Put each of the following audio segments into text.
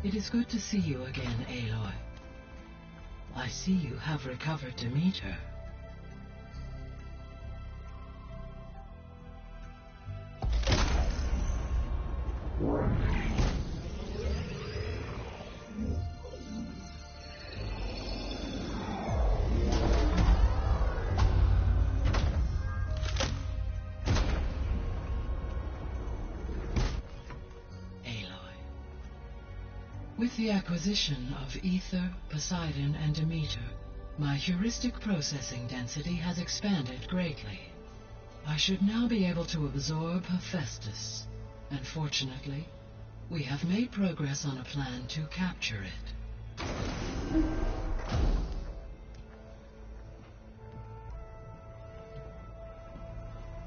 It is good to see you again, Aloy. I see you have recovered Demeter. With the acquisition of Ether, Poseidon, and Demeter, my heuristic processing density has expanded greatly. I should now be able to absorb Hephaestus, and fortunately, we have made progress on a plan to capture it.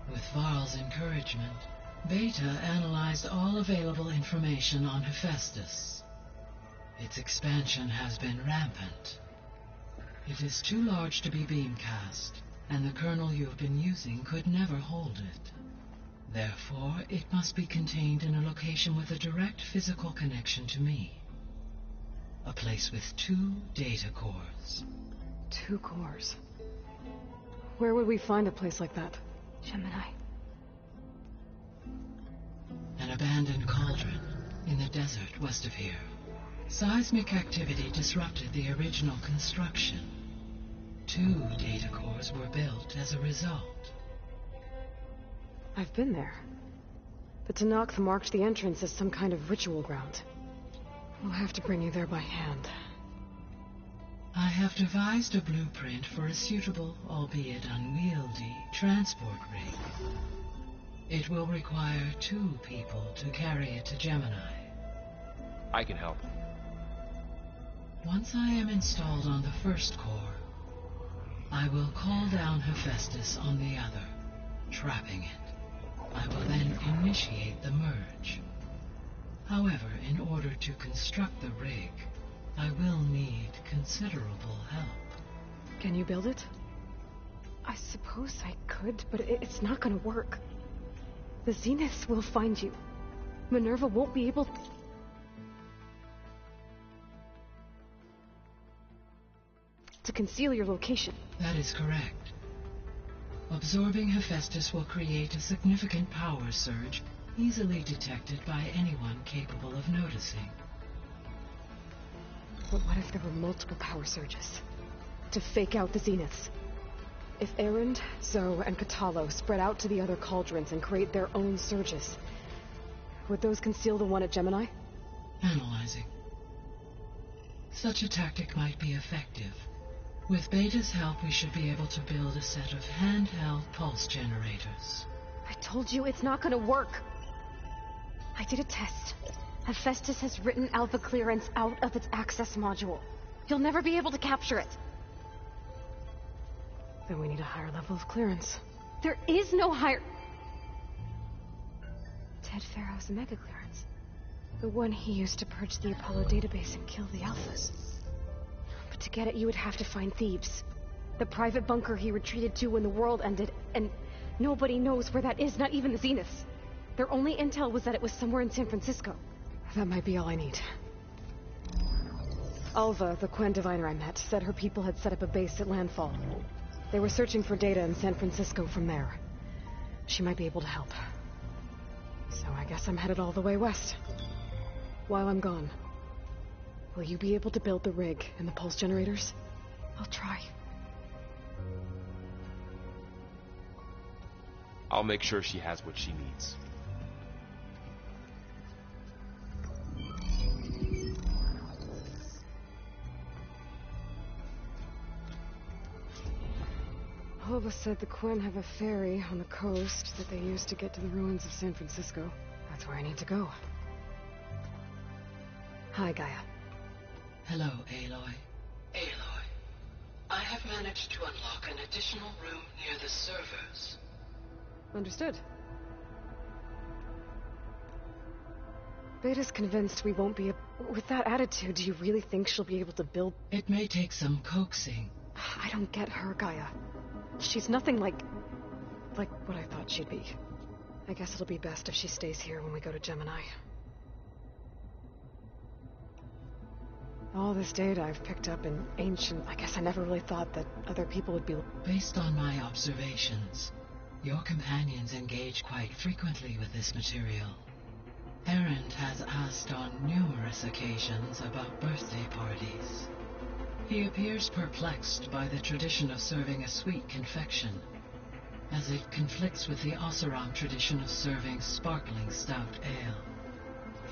With Varl's encouragement, Beta analyzed all available information on Hephaestus. Its expansion has been rampant. It is too large to be beamcast, and the kernel you've been using could never hold it. Therefore, it must be contained in a location with a direct physical connection to me. A place with 2 data cores. 2 cores? Where would we find a place like that? Gemini. An abandoned cauldron in the desert west of here. Seismic activity disrupted the original construction. 2 data cores were built as a result. I've been there. The Tenakth marked the entrance as some kind of ritual ground. We'll have to bring you there by hand. I have devised a blueprint for a suitable, albeit unwieldy, transport rig. It will require 2 people to carry it to Gemini. I can help. Once I am installed on the first core, I will call down Hephaestus on the other, trapping it. I will then initiate the merge. However, in order to construct the rig, I will need considerable help. Can you build it? I suppose I could, but it's not gonna work. The Zeniths will find you. Minerva won't be able to conceal your location. That is correct. Absorbing Hephaestus will create a significant power surge, easily detected by anyone capable of noticing. But what if there were multiple power surges? To fake out the Zeniths? If Erend, Zoe, and Katalo spread out to the other cauldrons and create their own surges, would those conceal the one at Gemini? Analyzing. Such a tactic might be effective. With Beta's help, we should be able to build a set of handheld pulse generators. I told you it's not gonna work. I did a test. Hephaestus has written alpha clearance out of its access module. You'll never be able to capture it. Then we need a higher level of clearance. There is no higher... Ted Pharaoh's mega clearance. The one he used to purge the Apollo database and kill the alphas. But to get it, you would have to find Thebes. The private bunker he retreated to when the world ended, and nobody knows where that is, not even the Zeniths. Their only intel was that it was somewhere in San Francisco. That might be all I need. Alva, the Quen diviner I met, said her people had set up a base at Landfall. They were searching for data in San Francisco from there. She might be able to help. So I guess I'm headed all the way west. While I'm gone, will you be able to build the rig and the pulse generators? I'll try. I'll make sure she has what she needs. Alva said the Quen have a ferry on the coast that they use to get to the ruins of San Francisco. That's where I need to go. Hi, Gaia. Hello, Aloy. Aloy, I have managed to unlock an additional room near the servers. Understood. Beta's convinced we won't be with that attitude, do you really think she'll be able to build... It may take some coaxing. I don't get her, Gaia. She's nothing like what I thought she'd be. I guess it'll be best if she stays here when we go to Gemini. All this data I've picked up in ancient... I guess I never really thought that other people would be... Based on my observations, your companions engage quite frequently with this material. Erend has asked on numerous occasions about birthday parties. He appears perplexed by the tradition of serving a sweet confection, as it conflicts with the Oseram tradition of serving sparkling stout ale.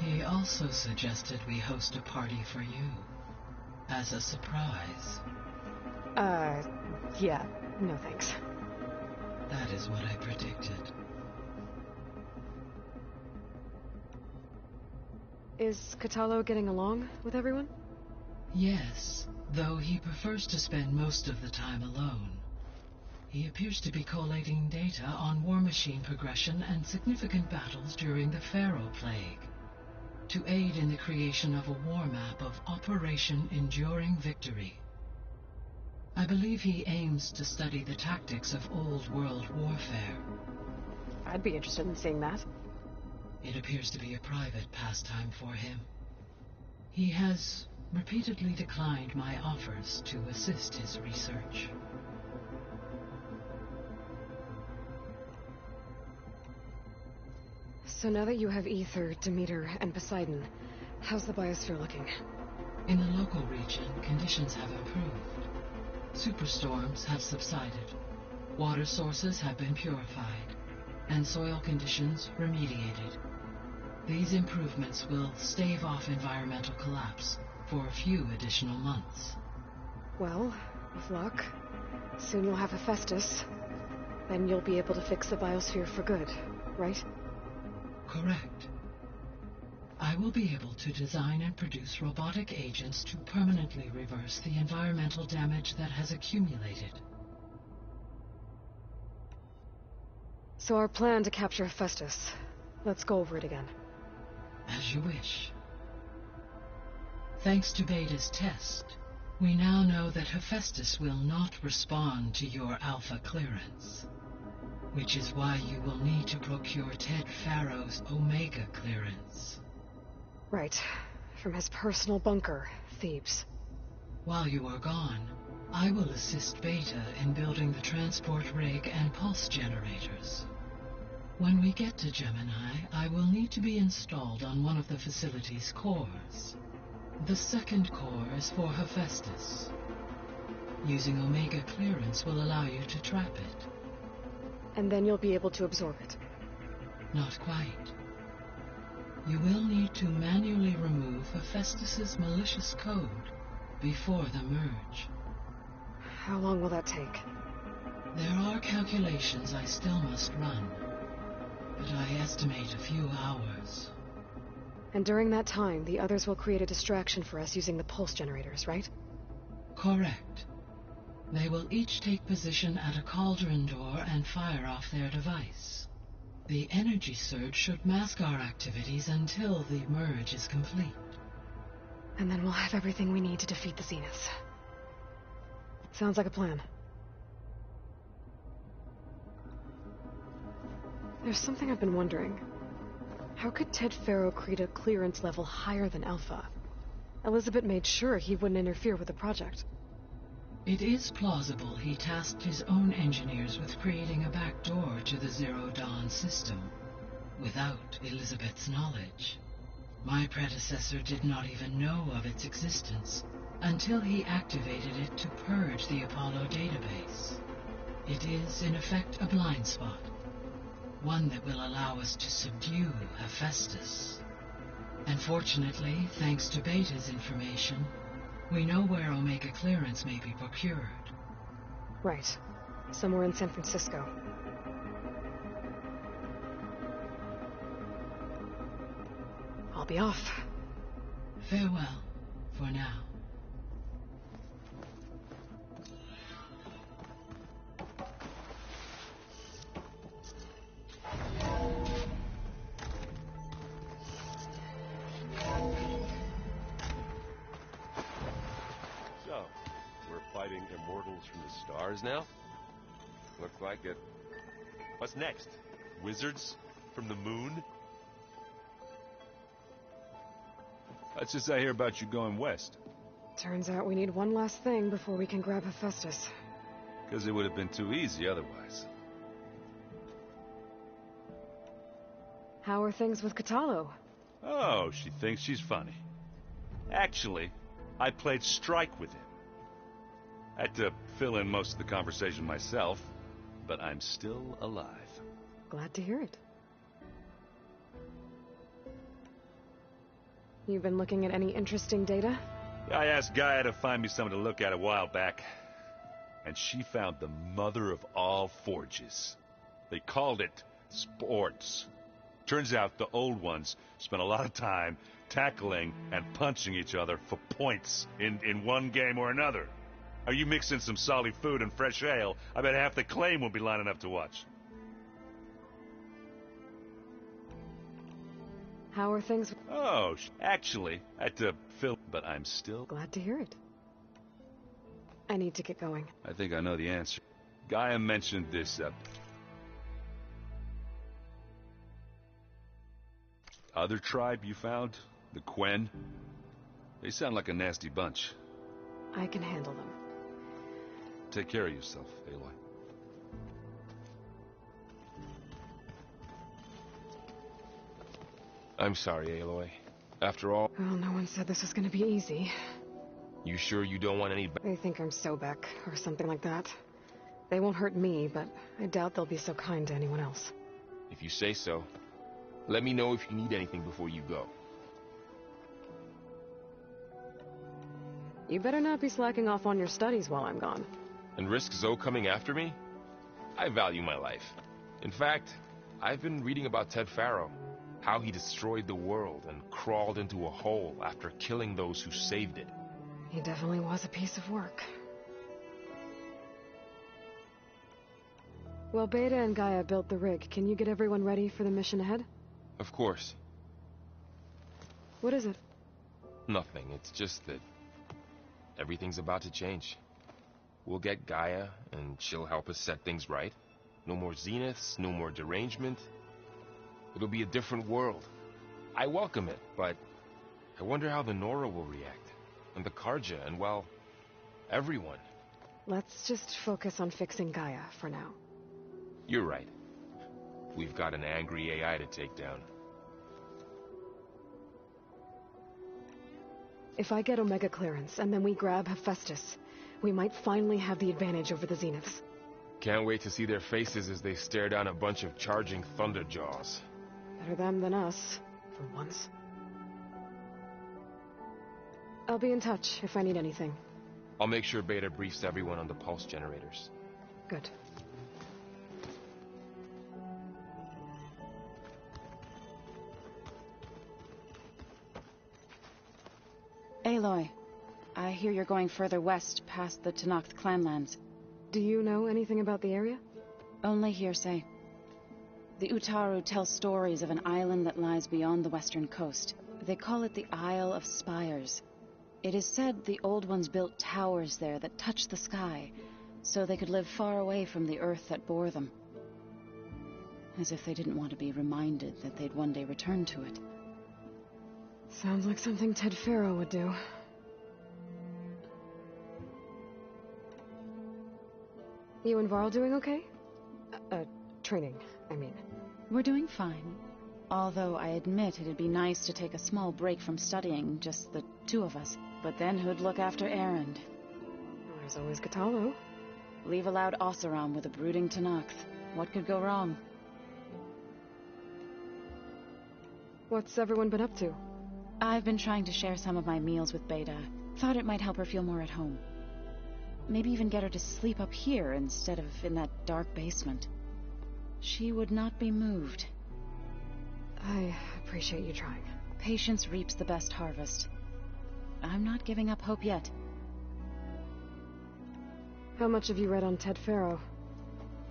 He also suggested we host a party for you, as a surprise. Yeah, no thanks. That is what I predicted. Is Catalo getting along with everyone? Yes, though he prefers to spend most of the time alone. He appears to be collating data on war machine progression and significant battles during the Pharaoh Plague, to aid in the creation of a war map of Operation Enduring Victory. I believe he aims to study the tactics of old world warfare. I'd be interested in seeing that. It appears to be a private pastime for him. He has repeatedly declined my offers to assist his research. So now that you have Ether, Demeter, and Poseidon, how's the biosphere looking? In the local region, conditions have improved. Superstorms have subsided, water sources have been purified, and soil conditions remediated. These improvements will stave off environmental collapse for a few additional months. Well, with luck, soon you'll have Hephaestus. Then you'll be able to fix the biosphere for good, right? Correct. I will be able to design and produce robotic agents to permanently reverse the environmental damage that has accumulated. So our plan to capture Hephaestus. Let's go over it again. As you wish. Thanks to Beta's test, we now know that Hephaestus will not respond to your Alpha clearance, which is why you will need to procure Ted Pharaoh's Omega clearance. Right. From his personal bunker, Thebes. While you are gone, I will assist Beta in building the transport rig and pulse generators. When we get to Gemini, I will need to be installed on one of the facility's cores. The second core is for Hephaestus. Using Omega clearance will allow you to trap it. And then you'll be able to absorb it. Not quite. You will need to manually remove Hephaestus's malicious code before the merge. How long will that take? There are calculations I still must run, but I estimate a few hours. And during that time, the others will create a distraction for us using the pulse generators, right? Correct. They will each take position at a cauldron door and fire off their device. The energy surge should mask our activities until the merge is complete. And then we'll have everything we need to defeat the Zeniths. Sounds like a plan. There's something I've been wondering. How could Ted Pharaoh create a clearance level higher than Alpha? Elizabeth made sure he wouldn't interfere with the project. It is plausible he tasked his own engineers with creating a back door to the Zero Dawn system, without Elizabeth's knowledge. My predecessor did not even know of its existence until he activated it to purge the Apollo database. It is, in effect, a blind spot, one that will allow us to subdue Hephaestus. And fortunately, thanks to Beta's information, we know where Omega clearance may be procured. Right. Somewhere in San Francisco. I'll be off. Farewell, for now. So, we're fighting immortals from the stars now? Look like it. What's next? Wizards from the moon? That's just I hear about you going west. Turns out we need one last thing before we can grab Hephaestus. Because it would have been too easy otherwise. How are things with Katalo? Oh, she thinks she's funny. Actually, I played strike with him. Had to fill in most of the conversation myself, but I'm still alive. Glad to hear it. You've been looking at any interesting data? I asked Gaia to find me something to look at a while back, and she found the mother of all forges. They called it sports. Turns out the old ones spent a lot of time tackling and punching each other for points in one game or another. Are you mixing some solid food and fresh ale? I bet half the claim will be lining up to watch. How are things? Oh, actually, I had to fill, but I'm still... Glad to hear it. I need to get going. I think I know the answer. Gaia mentioned this, other tribe you found? The Quen? They sound like a nasty bunch. I can handle them. Take care of yourself, Aloy. I'm sorry, Aloy. After all... Well, no one said this was gonna be easy. You sure you don't want any... They think I'm Sobek, or something like that. They won't hurt me, but I doubt they'll be so kind to anyone else. If you say so. Let me know if you need anything before you go. You better not be slacking off on your studies while I'm gone. And risk Zoe coming after me? I value my life. In fact, I've been reading about Ted Faro. How he destroyed the world and crawled into a hole after killing those who saved it. He definitely was a piece of work. Well, Beta and Gaia built the rig. Can you get everyone ready for the mission ahead? Of course. What is it? Nothing. It's just that everything's about to change. We'll get Gaia, and she'll help us set things right. No more zeniths, no more derangement. It'll be a different world. I welcome it, but I wonder how the Nora will react. And the Karja, and well, everyone. Let's just focus on fixing Gaia for now. You're right. We've got an angry AI to take down. If I get Omega clearance, and then we grab Hephaestus, we might finally have the advantage over the Zeniths. Can't wait to see their faces as they stare down a bunch of charging Thunderjaws. Better them than us, for once. I'll be in touch if I need anything. I'll make sure Beta briefs everyone on the pulse generators. Good. Aloy, I hear you're going further west past the Tenakth clanlands. Do you know anything about the area? Only hearsay. The Utaru tell stories of an island that lies beyond the western coast. They call it the Isle of Spires. It is said the Old Ones built towers there that touch the sky, so they could live far away from the earth that bore them. As if they didn't want to be reminded that they'd one day return to it. Sounds like something Ted Faro would do. You and Varl doing okay? Training, I mean. We're doing fine. Although I admit it'd be nice to take a small break from studying, just the two of us. But then who'd look after Erend? Well, there's always Katalo. Leave a loud Oseram with a brooding Tenakth. What could go wrong? What's everyone been up to? I've been trying to share some of my meals with Beta. Thought it might help her feel more at home. Maybe even get her to sleep up here instead of in that dark basement. She would not be moved. I appreciate you trying. Patience reaps the best harvest. I'm not giving up hope yet. How much have you read on Ted Faro?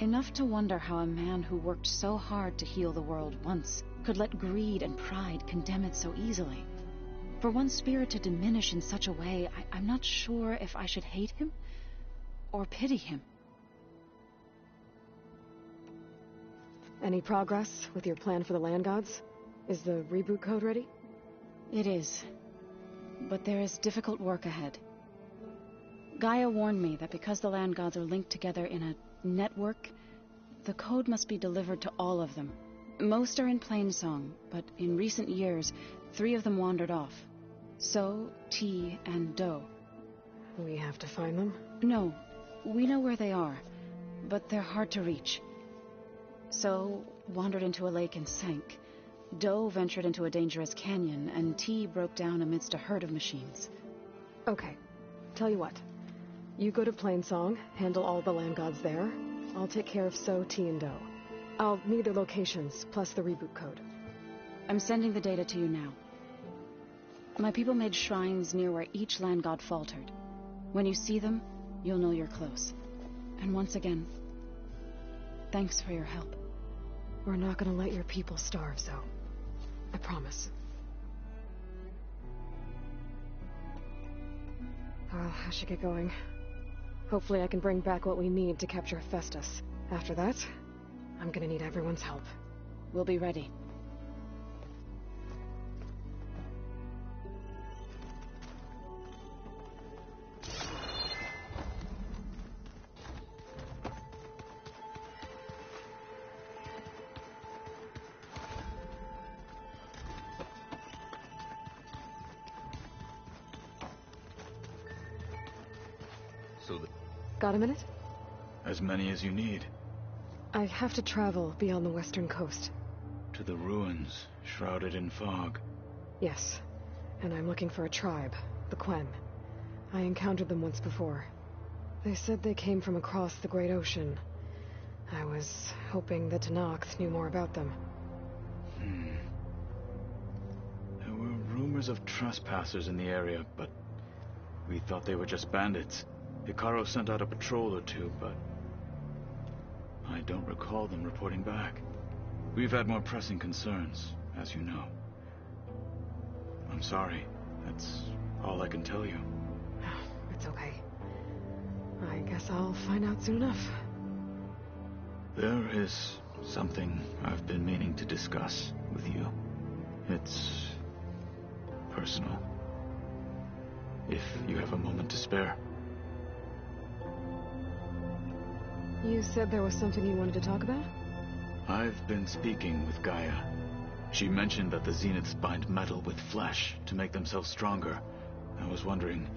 Enough to wonder how a man who worked so hard to heal the world once could let greed and pride condemn it so easily. For one spirit to diminish in such a way, I'm not sure if I should hate him or pity him. Any progress with your plan for the land gods? Is the reboot code ready? It is. But there is difficult work ahead. Gaia warned me that because the land gods are linked together in a network, the code must be delivered to all of them. Most are in plainsong, but in recent years, 3 of them wandered off. So, T, and Do. We have to find them? No, we know where they are, but they're hard to reach. So, wandered into a lake and sank. Do ventured into a dangerous canyon, and T broke down amidst a herd of machines. Okay, tell you what. You go to Plainsong, handle all the land gods there. I'll take care of So, T, and Do. I'll need their locations, plus the reboot code. I'm sending the data to you now. My people made shrines near where each land god faltered. When you see them, you'll know you're close. And once again, thanks for your help. We're not gonna let your people starve, Zo. I promise. Well, I should get going. Hopefully I can bring back what we need to capture Hephaestus. After that, I'm gonna need everyone's help. We'll be ready. Got a minute? As many as you need. I have to travel beyond the western coast. To the ruins, shrouded in fog. Yes, and I'm looking for a tribe, the Quen. I encountered them once before. They said they came from across the Great Ocean. I was hoping that Tanakh knew more about them. There were rumors of trespassers in the area, but we thought they were just bandits. Hikaru sent out a patrol or two, but I don't recall them reporting back. We've had more pressing concerns, as you know. I'm sorry. That's all I can tell you. It's okay. I guess I'll find out soon enough. There is something I've been meaning to discuss with you. It's personal. If you have a moment to spare. You said there was something you wanted to talk about? I've been speaking with Gaia. She mentioned that the Zeniths bind metal with flesh to make themselves stronger. I was wondering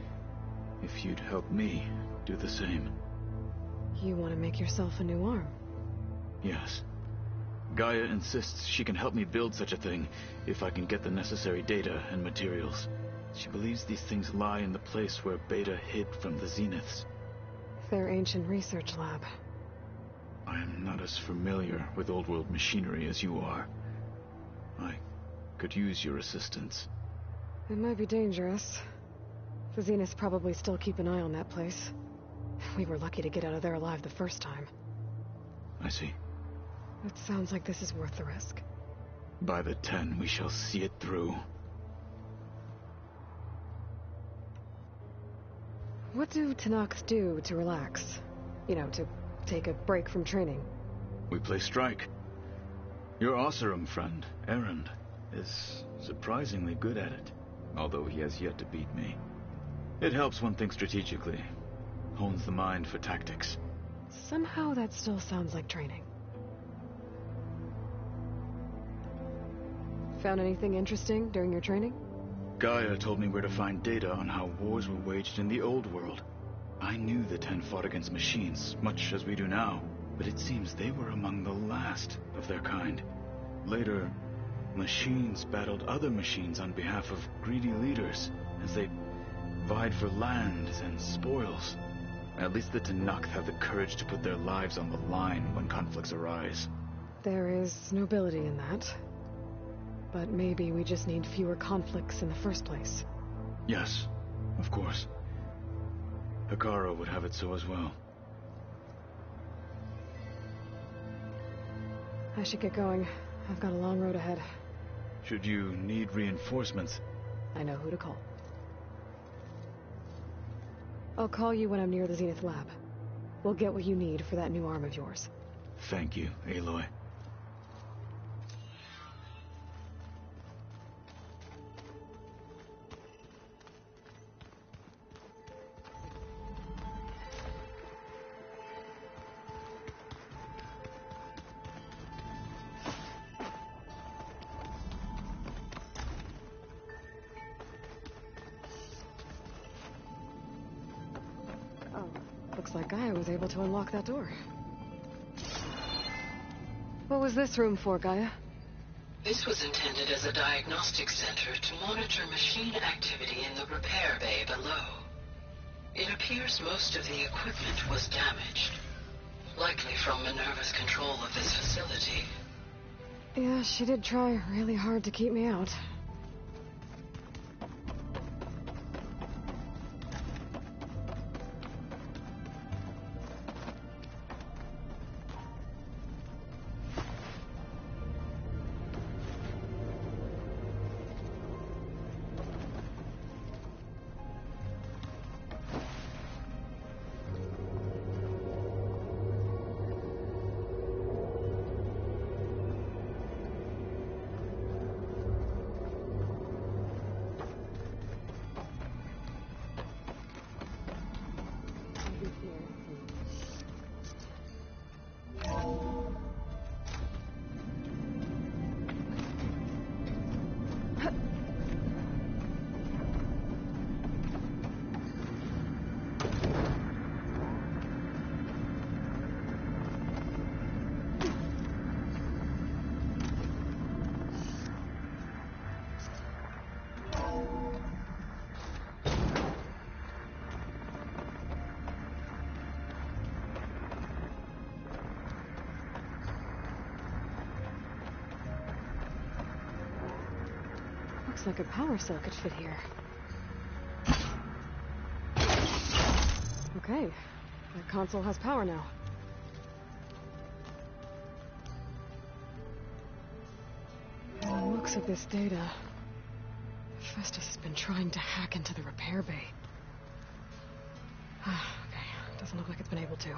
if you'd help me do the same. You want to make yourself a new arm? Yes. Gaia insists she can help me build such a thing if I can get the necessary data and materials. She believes these things lie in the place where Beta hid from the Zeniths. Their ancient research lab. I am not as familiar with old-world machinery as you are. I could use your assistance. It might be dangerous. The Zeniths probably still keep an eye on that place. We were lucky to get out of there alive the first time. I see. It sounds like this is worth the risk. By the 10, we shall see it through. What do Tanakh do to relax? You know, to take a break from training? We play strike. Your Oseram friend, Erend, is surprisingly good at it, although he has yet to beat me. It helps one think strategically, hones the mind for tactics. Somehow that still sounds like training. Found anything interesting during your training? Gaia told me where to find data on how wars were waged in the old world. I knew the 10 fought against machines, much as we do now, but it seems they were among the last of their kind. Later, machines battled other machines on behalf of greedy leaders, as they vied for lands and spoils. At least the Tanakh have the courage to put their lives on the line when conflicts arise. There is nobility in that. But maybe we just need fewer conflicts in the first place. Yes, of course. Hikaru would have it so as well. I should get going. I've got a long road ahead. Should you need reinforcements? I know who to call. I'll call you when I'm near the Zenith lab. We'll get what you need for that new arm of yours. Thank you, Aloy. Looks like Gaia was able to unlock that door. What was this room for, Gaia? This was intended as a diagnostic center to monitor machine activity in the repair bay below. It appears most of the equipment was damaged, likely from Minerva's control of this facility. Yeah, she did try really hard to keep me out. Looks like a power cell could fit here. Okay, that console has power now. From the looks of this data, Hephaestus has been trying to hack into the repair bay. Okay, doesn't look like it's been able to.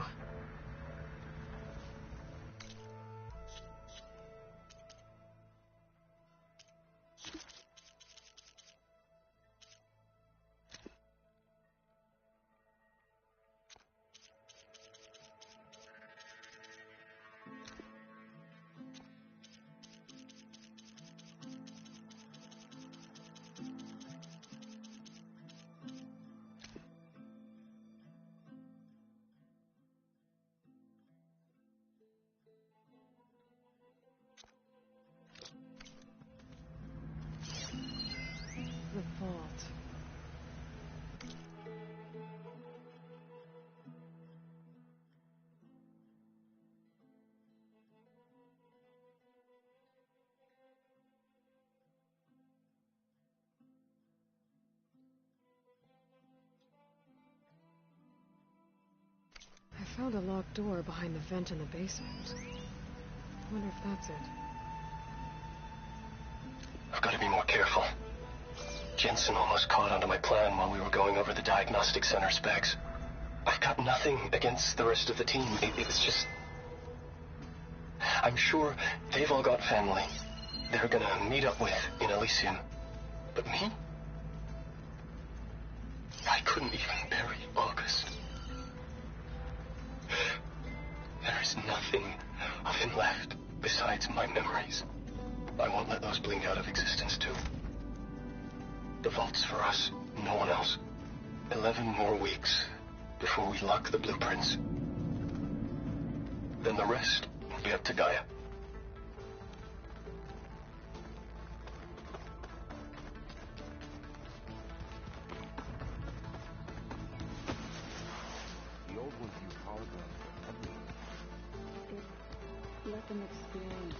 The vault. I found a locked door behind the vent in the basement. I wonder if that's it. I've got to be more careful. Jensen almost caught onto my plan while we were going over the diagnostic center specs. I've got nothing against the rest of the team. It's just... I'm sure they've all got family they're gonna meet up with in Elysium. But me? I couldn't even bury August. There is nothing of him left besides my memories. I won't let those blink out of existence too. The vault's for us, no one else. 11 more weeks before we lock the blueprints. Then the rest will be up to Gaia. The old ones use holograms for everything. Let them experience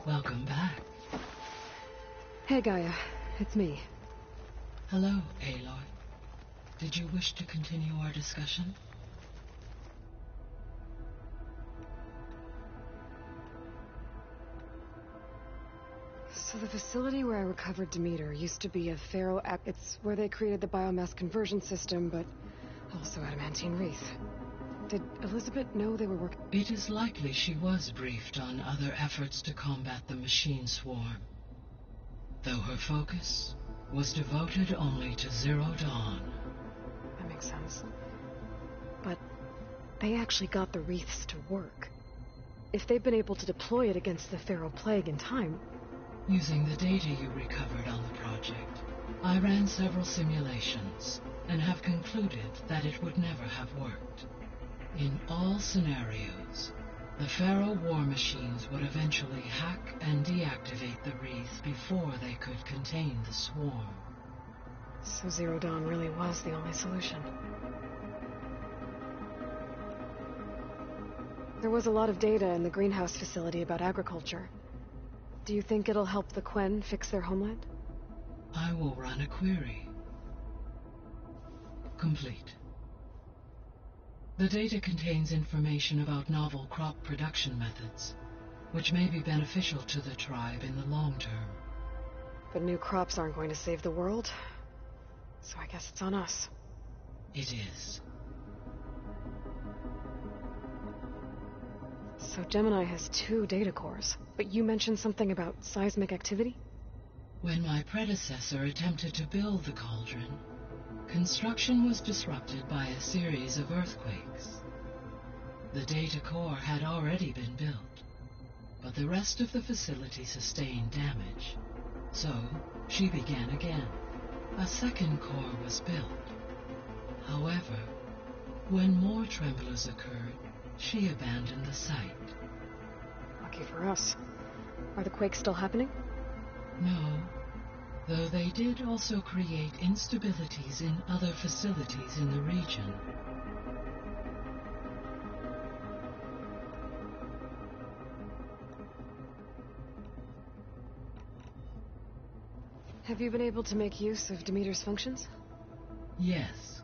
Welcome back. Hey, Gaia. It's me. Hello, Aloy. Did you wish to continue our discussion? So the facility where I recovered Demeter used to be a It's where they created the biomass conversion system, but also adamantine wreath. Did Elizabeth know they were working? It is likely she was briefed on other efforts to combat the machine swarm, though her focus was devoted only to Zero Dawn. That makes sense. But they actually got the wreaths to work. if they've been able to deploy it against the Pharaoh Plague in time... Using the data you recovered on the project, I ran several simulations and have concluded that it would never have worked. In all scenarios, the Pharaoh war machines would eventually hack and deactivate the wreath before they could contain the swarm. So Zero Dawn really was the only solution. There was a lot of data in the greenhouse facility about agriculture. Do you think it'll help the Quen fix their homeland? I will run a query. Complete. The data contains information about novel crop production methods, which may be beneficial to the tribe in the long term. But new crops aren't going to save the world, so I guess it's on us. It is. So Gemini has 2 data cores, but you mentioned something about seismic activity? When my predecessor attempted to build the cauldron, construction was disrupted by a series of earthquakes. The data core had already been built, but the rest of the facility sustained damage. So, she began again. A second core was built. However, when more tremblers occurred, she abandoned the site. Lucky for us. Are the quakes still happening? No, though they did also create instabilities in other facilities in the region. Have you been able to make use of Demeter's functions? Yes.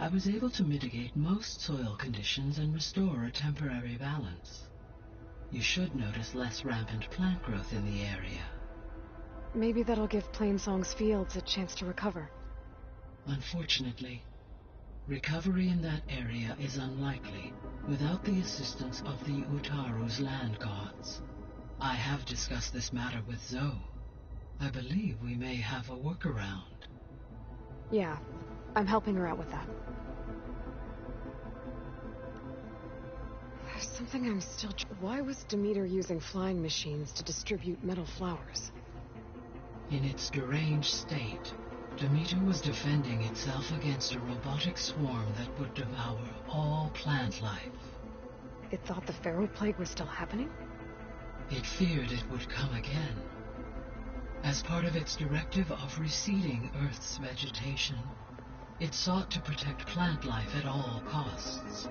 I was able to mitigate most soil conditions and restore a temporary balance. You should notice less rampant plant growth in the area. Maybe that'll give Plainsong's fields a chance to recover. Unfortunately, recovery in that area is unlikely without the assistance of the Utaru's land gods. I have discussed this matter with Zoe. I believe we may have a workaround. Yeah, I'm helping her out with that. There's something I'm still... Why was Demeter using flying machines to distribute metal flowers? In its deranged state, Demeter was defending itself against a robotic swarm that would devour all plant life. It thought the Pharaoh Plague was still happening? It feared it would come again. As part of its directive of receding Earth's vegetation, it sought to protect plant life at all costs.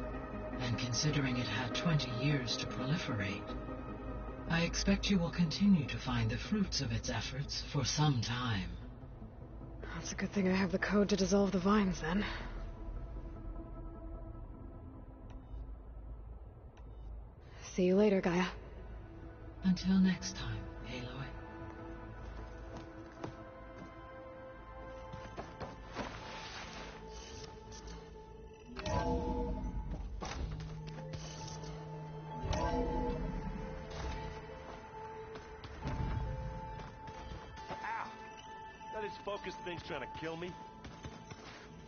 And considering it had 20 years to proliferate, I expect you will continue to find the fruits of its efforts for some time. That's a good thing I have the code to dissolve the vines, then. See you later, Gaia. Until next time, Aloy. Focus thing's trying to kill me.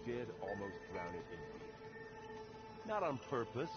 You did almost drown it in beer. Not on purpose.